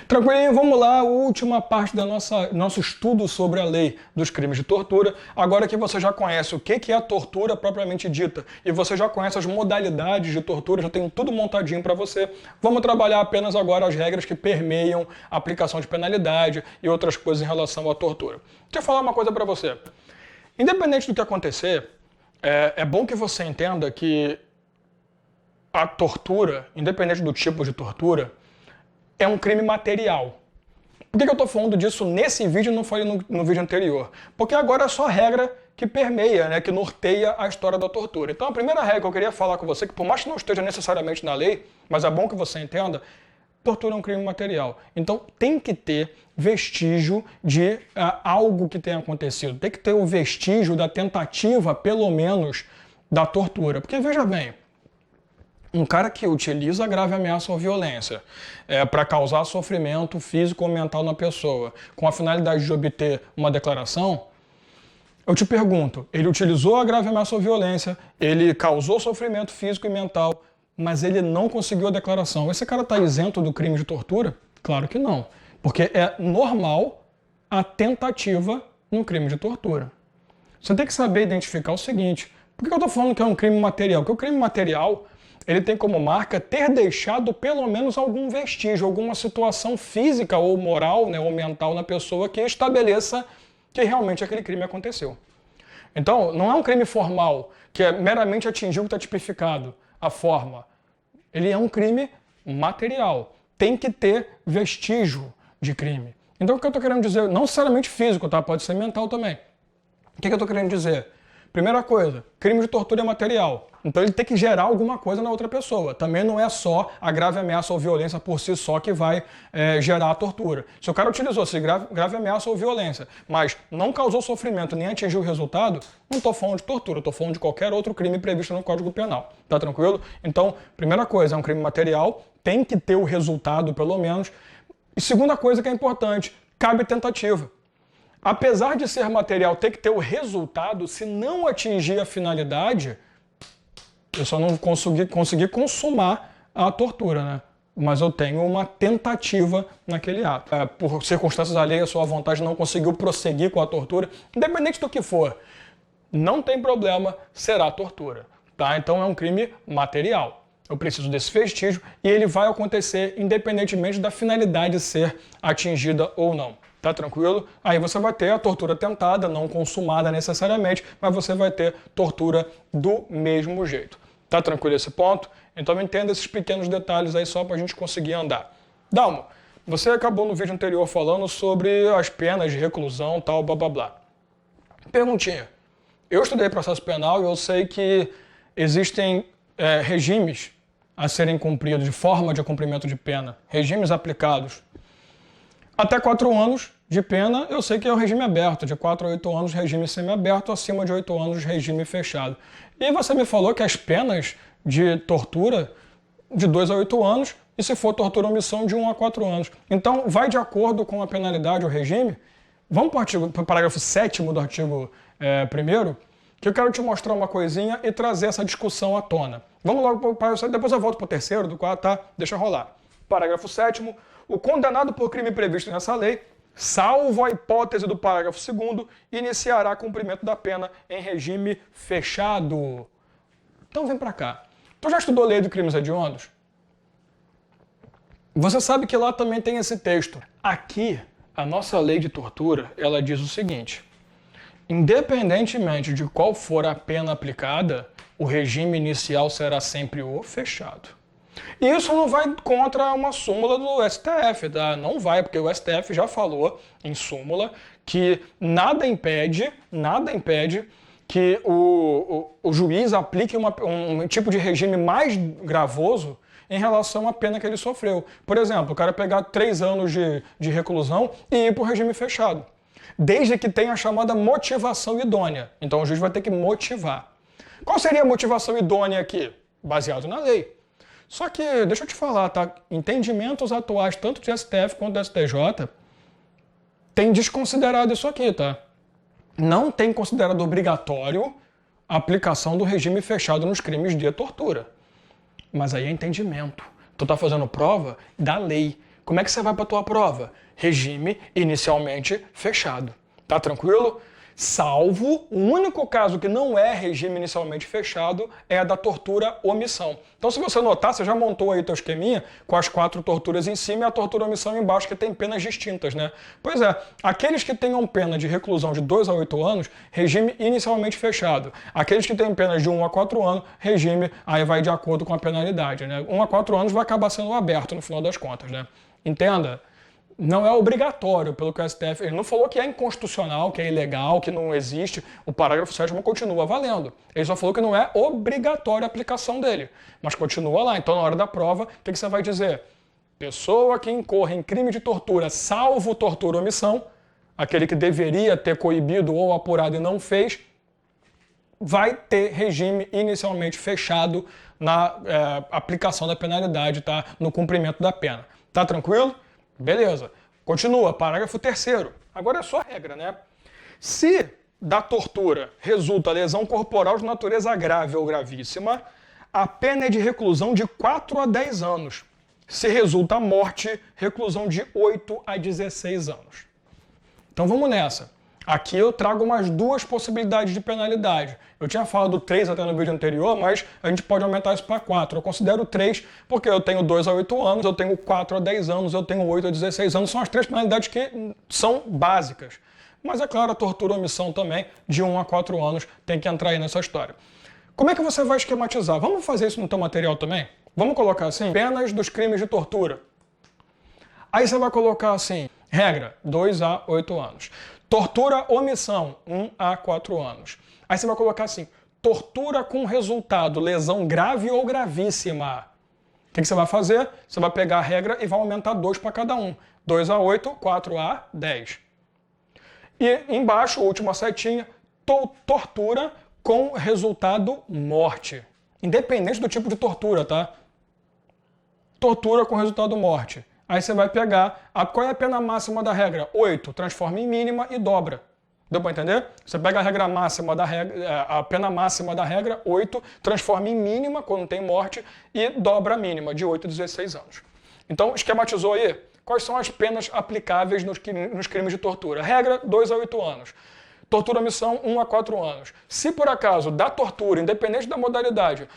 Tranquilinho, vamos lá, última parte da nosso estudo sobre a lei dos crimes de tortura. Agora que você já conhece o que é a tortura propriamente dita e você já conhece as modalidades de tortura, já tem tudo montadinho para você, vamos trabalhar apenas agora as regras que permeiam a aplicação de penalidade e outras coisas em relação à tortura. Deixa eu falar uma coisa para você. Independente do que acontecer, é bom que você entenda que a tortura, independente do tipo de tortura, é um crime material. Por que eu estou falando disso nesse vídeo e não falei no vídeo anterior? Porque agora é só a regra que permeia, né, que norteia a história da tortura. Então a primeira regra que eu queria falar com você, que por mais que não esteja necessariamente na lei, mas é bom que você entenda, tortura é um crime material. Então tem que ter vestígio de algo que tenha acontecido. Tem que ter o vestígio da tentativa, pelo menos, da tortura. Porque veja bem, um cara que utiliza grave ameaça ou violência para causar sofrimento físico ou mental na pessoa, com a finalidade de obter uma declaração, eu te pergunto, ele utilizou a grave ameaça ou violência, ele causou sofrimento físico e mental, mas ele não conseguiu a declaração. Esse cara está isento do crime de tortura? Claro que não, porque é normal a tentativa no crime de tortura. Você tem que saber identificar o seguinte, por que eu estou falando que é um crime material? Porque o crime material, ele tem como marca ter deixado pelo menos algum vestígio, alguma situação física ou moral, né, ou mental na pessoa que estabeleça que realmente aquele crime aconteceu. Então, não é um crime formal, que é meramente atingir o que está tipificado, a forma. Ele é um crime material. Tem que ter vestígio de crime. Então, o que eu estou querendo dizer, não necessariamente físico, tá? Pode ser mental também. O que eu estou querendo dizer? Primeira coisa, crime de tortura é material. Então ele tem que gerar alguma coisa na outra pessoa. Também não é só a grave ameaça ou violência por si só que vai gerar a tortura. Se o cara utilizou grave ameaça ou violência, mas não causou sofrimento nem atingiu o resultado, não estou falando de tortura, estou falando de qualquer outro crime previsto no Código Penal. Tá tranquilo? Então, primeira coisa, é um crime material, tem que ter o resultado pelo menos. E segunda coisa que é importante, cabe tentativa. Apesar de ser material, ter que ter o resultado, se não atingir a finalidade, eu só não consegui consumar a tortura, né? Mas eu tenho uma tentativa naquele ato. Por circunstâncias alheias à sua vontade, não conseguiu prosseguir com a tortura, independente do que for, não tem problema, será tortura, tá? Então é um crime material. Eu preciso desse vestígio e ele vai acontecer independentemente da finalidade ser atingida ou não. Tá tranquilo? Aí você vai ter a tortura tentada, não consumada necessariamente, mas você vai ter tortura do mesmo jeito. Tá tranquilo esse ponto? Então entenda esses pequenos detalhes aí só pra gente conseguir andar. Dalmo, você acabou no vídeo anterior falando sobre as penas de reclusão, tal, blá blá blá. Perguntinha. Eu estudei processo penal e eu sei que existem regimes a serem cumpridos, de forma de cumprimento de pena, regimes aplicados. Até 4 anos de pena, eu sei que é o regime aberto, de 4 a 8 anos, regime semiaberto, acima de 8 anos, regime fechado. E você me falou que as penas de tortura, de 2 a 8 anos, e se for tortura ou omissão, de 1 a 4 anos. Então, vai de acordo com a penalidade, o regime? Vamos para o parágrafo 7º do artigo 1º, que eu quero te mostrar uma coisinha e trazer essa discussão à tona. Vamos logo para o parágrafo 7, depois eu volto para o 3º, do 4, tá? Deixa rolar. Parágrafo 7º. O condenado por crime previsto nessa lei, salvo a hipótese do parágrafo 2º, iniciará cumprimento da pena em regime fechado. Então vem pra cá. Tu já estudou a lei de crimes hediondos? Você sabe que lá também tem esse texto. Aqui, a nossa lei de tortura, ela diz o seguinte: independentemente de qual for a pena aplicada, o regime inicial será sempre o fechado. E isso não vai contra uma súmula do STF, tá? Não vai, porque o STF já falou em súmula que nada impede que o juiz aplique um tipo de regime mais gravoso em relação à pena que ele sofreu. Por exemplo, o cara pegar 3 anos de reclusão e ir para o regime fechado, desde que tenha a chamada motivação idônea. Então o juiz vai ter que motivar. Qual seria a motivação idônea aqui? Baseado na lei. Só que, deixa eu te falar, tá? Entendimentos atuais, tanto de STF quanto do STJ, têm desconsiderado isso aqui, tá? Não tem considerado obrigatório a aplicação do regime fechado nos crimes de tortura. Mas aí é entendimento. Tu tá fazendo prova da lei. Como é que você vai para a tua prova? Regime inicialmente fechado. Tá tranquilo? Salvo, o único caso que não é regime inicialmente fechado é a da tortura omissão. Então, se você notar, você já montou aí teu esqueminha com as 4 torturas em cima e a tortura omissão embaixo, que tem penas distintas, né? Pois é, aqueles que tenham pena de reclusão de 2 a 8 anos, regime inicialmente fechado. Aqueles que têm penas de 1 a 4 anos, regime aí vai de acordo com a penalidade, né? 1 a 4 anos vai acabar sendo aberto no final das contas, né? Entenda? Não é obrigatório, pelo que o STF... Ele não falou que é inconstitucional, que é ilegal, que não existe. O parágrafo 7º continua valendo. Ele só falou que não é obrigatória a aplicação dele. Mas continua lá. Então, na hora da prova, o que você vai dizer? Pessoa que incorre em crime de tortura, salvo tortura ou omissão, aquele que deveria ter coibido ou apurado e não fez, vai ter regime inicialmente fechado na aplicação da penalidade, tá? No cumprimento da pena. Tá tranquilo? Beleza. Continua, parágrafo 3º. Agora é só regra, né? Se da tortura resulta lesão corporal de natureza grave ou gravíssima, a pena é de reclusão de 4 a 10 anos. Se resulta morte, reclusão de 8 a 16 anos. Então vamos nessa. Aqui eu trago umas 2 possibilidades de penalidade. Eu tinha falado 3 até no vídeo anterior, mas a gente pode aumentar isso para 4. Eu considero 3 porque eu tenho 2 a 8 anos, eu tenho 4 a 10 anos, eu tenho 8 a 16 anos. São as 3 penalidades que são básicas. Mas é claro, a tortura ou omissão também, de 1 a 4 anos, tem que entrar aí nessa história. Como é que você vai esquematizar? Vamos fazer isso no teu material também? Vamos colocar assim, penas dos crimes de tortura. Aí você vai colocar assim, regra, 2 a 8 anos. Tortura omissão, 1 a 4 anos. Aí você vai colocar assim, tortura com resultado, lesão grave ou gravíssima. O que você vai fazer? Você vai pegar a regra e vai aumentar 2 para cada um. 2 a 8, 4 a 10. E embaixo, última setinha, tortura com resultado morte. Independente do tipo de tortura, tá? Tortura com resultado morte. Aí você vai pegar, qual é a pena máxima da regra? 8, transforma em mínima e dobra. Deu para entender? Você pega a regra máxima da regra, a pena máxima da regra, 8, transforma em mínima, quando tem morte, e dobra a mínima, de 8 a 16 anos. Então, esquematizou aí? Quais são as penas aplicáveis nos crimes de tortura? Regra, 2 a 8 anos. Tortura omissão, 1 a 4 anos. Se por acaso da tortura, independente da modalidade,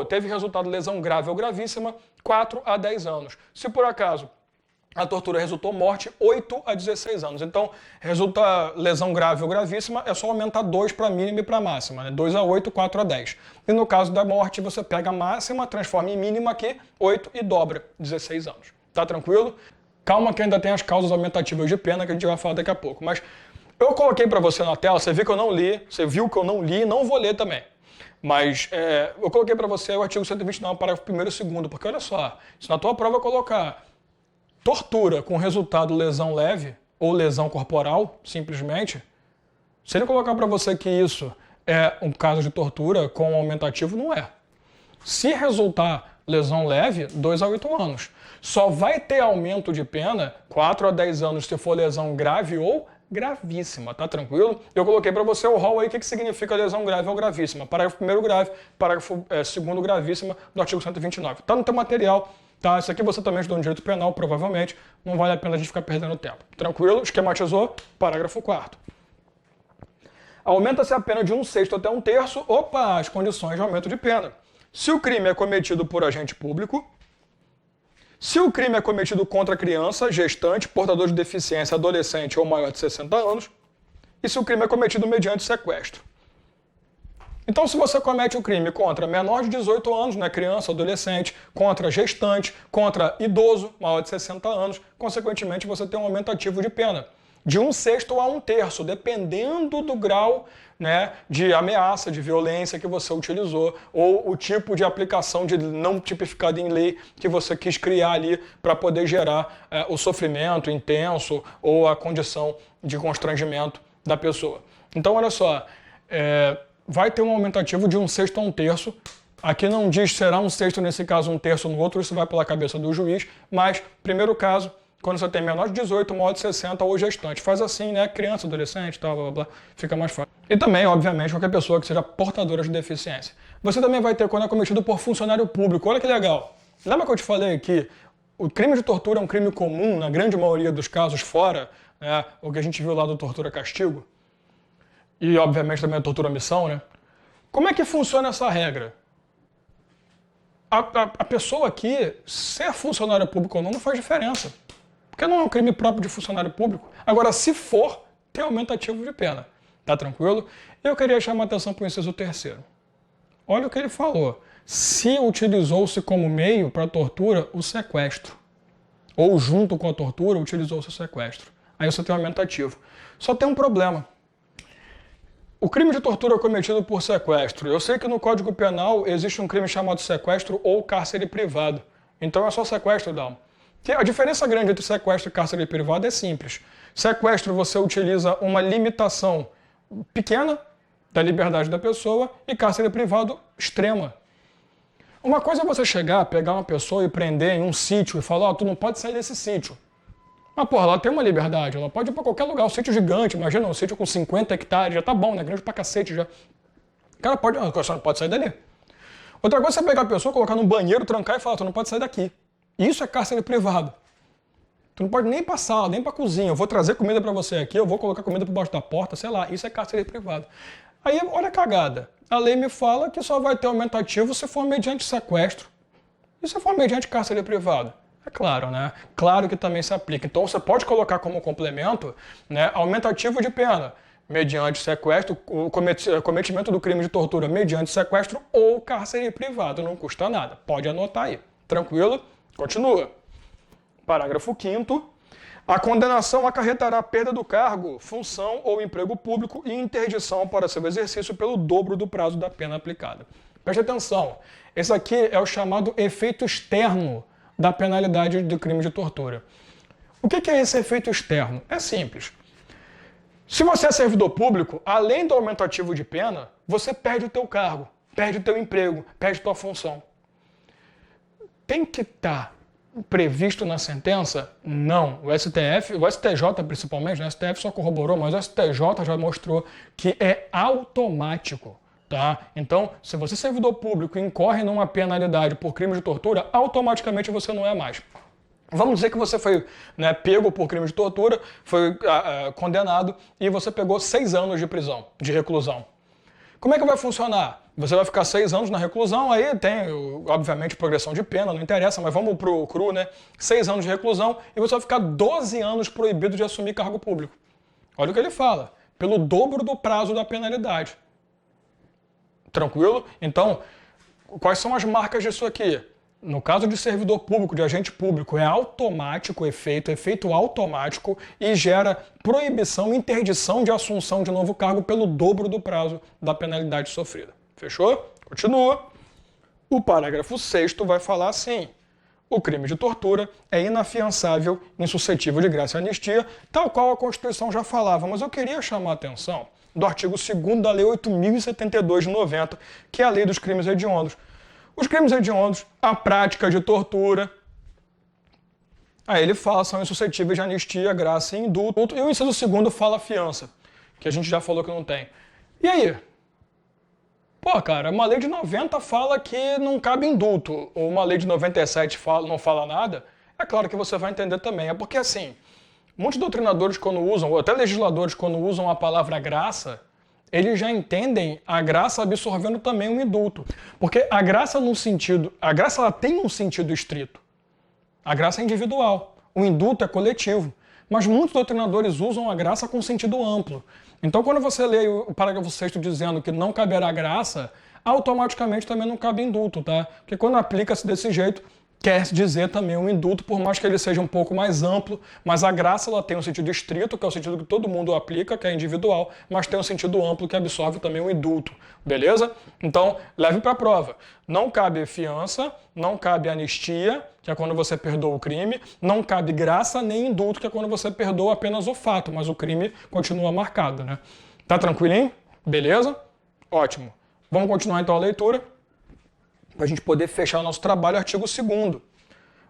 teve resultado de lesão grave ou gravíssima, 4 a 10 anos. Se por acaso a tortura resultou morte, 8 a 16 anos. Então, resulta lesão grave ou gravíssima, é só aumentar 2 para mínima e para máxima. Né? 2 a 8, 4 a 10. E no caso da morte, você pega a máxima, transforma em mínima aqui, 8 e dobra, 16 anos. Tá tranquilo? Calma que ainda tem as causas aumentativas de pena que a gente vai falar daqui a pouco. Mas eu coloquei para você na tela, você viu que eu não li, não vou ler também. Mas eu coloquei para você o artigo 129, parágrafo 1º e 2º, porque olha só, se na tua prova eu colocar tortura com resultado lesão leve ou lesão corporal, simplesmente, se ele colocar para você que isso é um caso de tortura com aumentativo, não é. Se resultar lesão leve, 2 a 8 anos. Só vai ter aumento de pena 4 a 10 anos se for lesão grave ou gravíssima, tá tranquilo? Eu coloquei para você o rol aí, o que significa lesão grave ou gravíssima. Parágrafo 1º grave, parágrafo 2º gravíssima do artigo 129. Tá no teu material, tá? Isso aqui você também estudou no direito penal, provavelmente. Não vale a pena a gente ficar perdendo tempo. Tranquilo? Esquematizou? Parágrafo 4º. Aumenta-se a pena de 1/6 até 1/3. Opa, as condições de aumento de pena. Se o crime é cometido por agente público, se o crime é cometido contra criança, gestante, portador de deficiência, adolescente ou maior de 60 anos, e se o crime é cometido mediante sequestro. Então, se você comete um crime contra menor de 18 anos, né, criança, adolescente, contra gestante, contra idoso, maior de 60 anos, consequentemente você tem um aumentativo de pena de 1/6 a 1/3, dependendo do grau, né, de ameaça, de violência que você utilizou, ou o tipo de aplicação de não tipificado em lei que você quis criar ali para poder gerar o sofrimento intenso ou a condição de constrangimento da pessoa. Então, olha só, vai ter um aumentativo de 1/6 a 1/3. Aqui não diz será 1/6 nesse caso, 1/3 no outro, isso vai pela cabeça do juiz, mas, primeiro caso, quando você tem menor de 18, maior de 60 ou gestante. Faz assim, né? Criança, adolescente, tal, blá, blá, blá, fica mais fácil. E também, obviamente, qualquer pessoa que seja portadora de deficiência. Você também vai ter quando é cometido por funcionário público. Olha que legal. Lembra que eu te falei que o crime de tortura é um crime comum, na grande maioria dos casos, fora, né, o que a gente viu lá do tortura-castigo, e obviamente também a tortura-missão, né? Como é que funciona essa regra? A pessoa aqui, ser funcionário público ou não faz diferença. Porque não é um crime próprio de funcionário público. Agora, se for, tem aumentativo de pena. Tá tranquilo? Eu queria chamar a atenção para o inciso 3º. Olha o que ele falou. Se utilizou-se como meio para tortura o sequestro, ou junto com a tortura utilizou-se o sequestro. Aí você tem um aumentativo. Só tem um problema. O crime de tortura é cometido por sequestro. Eu sei que no Código Penal existe um crime chamado sequestro ou cárcere privado. Então é só sequestro, Dalmo. A diferença grande entre sequestro e cárcere privado é simples. Sequestro você utiliza uma limitação pequena da liberdade da pessoa e cárcere privado extrema. Uma coisa é você chegar, pegar uma pessoa e prender em um sítio e falar, tu não pode sair desse sítio. Mas, porra, ela tem uma liberdade, ela pode ir pra qualquer lugar, um sítio gigante, imagina, um sítio com 50 hectares, já tá bom, né? Grande pra cacete já. O cara pode, só não pode sair dali. Outra coisa é você pegar a pessoa, colocar num banheiro, trancar e falar, tu não pode sair daqui. Isso é cárcere privado. Tu não pode nem pra sala, nem pra cozinha, eu vou trazer comida pra você aqui, eu vou colocar comida por baixo da porta, sei lá, isso é cárcere privado. Aí, olha a cagada. A lei me fala que só vai ter aumentativo se for mediante sequestro. E se for mediante cárcere privado? É claro, né? Claro que também se aplica. Então você pode colocar como complemento, né, aumentativo de pena mediante sequestro, o cometimento do crime de tortura mediante sequestro ou cárcere privado. Não custa nada. Pode anotar aí. Tranquilo? Continua. Parágrafo 5º. A condenação acarretará a perda do cargo, função ou emprego público e interdição para seu exercício pelo dobro do prazo da pena aplicada. Preste atenção. Esse aqui é o chamado efeito externo da penalidade do crime de tortura. O que é esse efeito externo? É simples. Se você é servidor público, além do aumentativo de pena, você perde o teu cargo, perde o teu emprego, perde a tua função. Tem que estar previsto na sentença? Não. O STF, o STJ principalmente, o STF só corroborou, mas o STJ já mostrou que é automático. Tá? Então, se você é servidor público e incorre numa penalidade por crime de tortura, automaticamente você não é mais. Vamos dizer que você foi, né, pego por crime de tortura, foi condenado e você pegou 6 anos de prisão, de reclusão. Como é que vai funcionar? Você vai ficar 6 anos na reclusão, aí tem, obviamente, progressão de pena, não interessa, mas vamos pro cru, né? 6 anos de reclusão e você vai ficar 12 anos proibido de assumir cargo público. Olha o que ele fala, pelo dobro do prazo da penalidade. Tranquilo? Então, quais são as marcas disso aqui? No caso de servidor público, de agente público, é automático o efeito automático e gera proibição, interdição de assunção de novo cargo pelo dobro do prazo da penalidade sofrida. Fechou? Continua. O parágrafo 6º vai falar assim: o crime de tortura é inafiançável, insuscetível de graça e anistia, tal qual a Constituição já falava, mas eu queria chamar a atenção do artigo 2º da Lei 8.072 de 90, que é a Lei dos Crimes Hediondos. Os crimes hediondos, a prática de tortura, aí ele fala, são insuscetíveis de anistia, graça e indulto, e o inciso 2º fala fiança, que a gente já falou que não tem. E aí? Pô, cara, uma lei de 90 fala que não cabe indulto, ou uma lei de 97 não fala nada, é claro que você vai entender também. É porque, assim, muitos doutrinadores quando usam, ou até legisladores quando usam a palavra graça, eles já entendem a graça absorvendo também um indulto. Porque a graça ela tem um sentido estrito. A graça é individual, o indulto é coletivo. Mas muitos doutrinadores usam a graça com sentido amplo. Então, quando você lê o parágrafo 6º dizendo que não caberá graça, automaticamente também não cabe indulto, tá? Porque quando aplica-se desse jeito, quer dizer também um indulto, por mais que ele seja um pouco mais amplo, mas a graça ela tem um sentido estrito, que é o sentido que todo mundo aplica, que é individual, mas tem um sentido amplo que absorve também o indulto, beleza? Então, leve para a prova. Não cabe fiança, não cabe anistia, que é quando você perdoa o crime, não cabe graça nem indulto, que é quando você perdoa apenas o fato, mas o crime continua marcado, né? Tá tranquilinho? Beleza? Ótimo. Vamos continuar então a leitura, para a gente poder fechar o nosso trabalho, artigo 2º.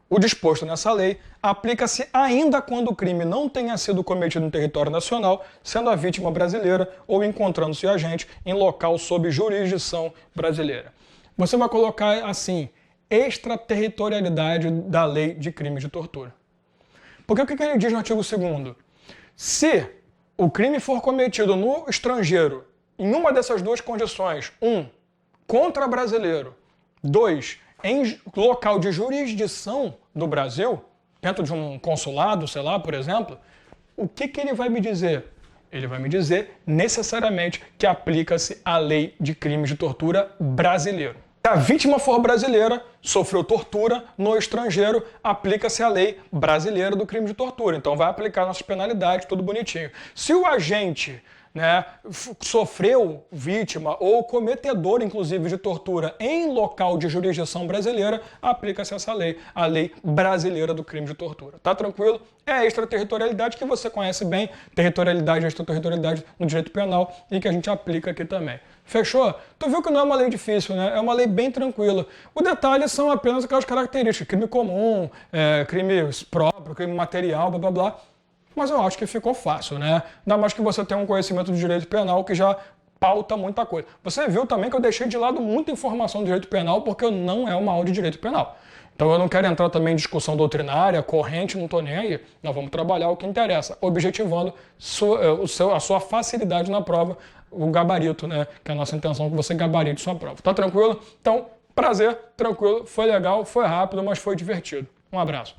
O disposto nessa lei aplica-se ainda quando o crime não tenha sido cometido no território nacional, sendo a vítima brasileira ou encontrando-se o agente em local sob jurisdição brasileira. Você vai colocar assim, extraterritorialidade da lei de crimes de tortura. Porque o que ele diz no artigo 2º? Se o crime for cometido no estrangeiro, em uma dessas duas condições, 1, contra brasileiro, 2, em local de jurisdição do Brasil, dentro de um consulado, sei lá, por exemplo, o que ele vai me dizer? Ele vai me dizer necessariamente que aplica-se a lei de crimes de tortura brasileiro. Se a vítima for brasileira, sofreu tortura no estrangeiro, aplica-se a lei brasileira do crime de tortura. Então vai aplicar nossas penalidades, tudo bonitinho. Se o agente, né, sofreu vítima ou cometedor, inclusive, de tortura em local de jurisdição brasileira, aplica-se essa lei, a lei brasileira do crime de tortura. Tá tranquilo? É a extraterritorialidade que você conhece bem, territorialidade e extraterritorialidade no direito penal e que a gente aplica aqui também. Fechou? Tu viu que não é uma lei difícil, né? É uma lei bem tranquila. O detalhe são apenas aquelas características, crime comum, crime próprio, crime material, blá blá blá. Mas eu acho que ficou fácil, né? Ainda mais que você tem um conhecimento do direito penal que já pauta muita coisa. Você viu também que eu deixei de lado muita informação do direito penal porque não é uma aula de direito penal. Então eu não quero entrar também em discussão doutrinária, corrente, não estou nem aí. Nós vamos trabalhar o que interessa, objetivando a sua facilidade na prova, o gabarito, né? Que é a nossa intenção que você gabarite sua prova. Tá tranquilo? Então, prazer, tranquilo, foi legal, foi rápido, mas foi divertido. Um abraço.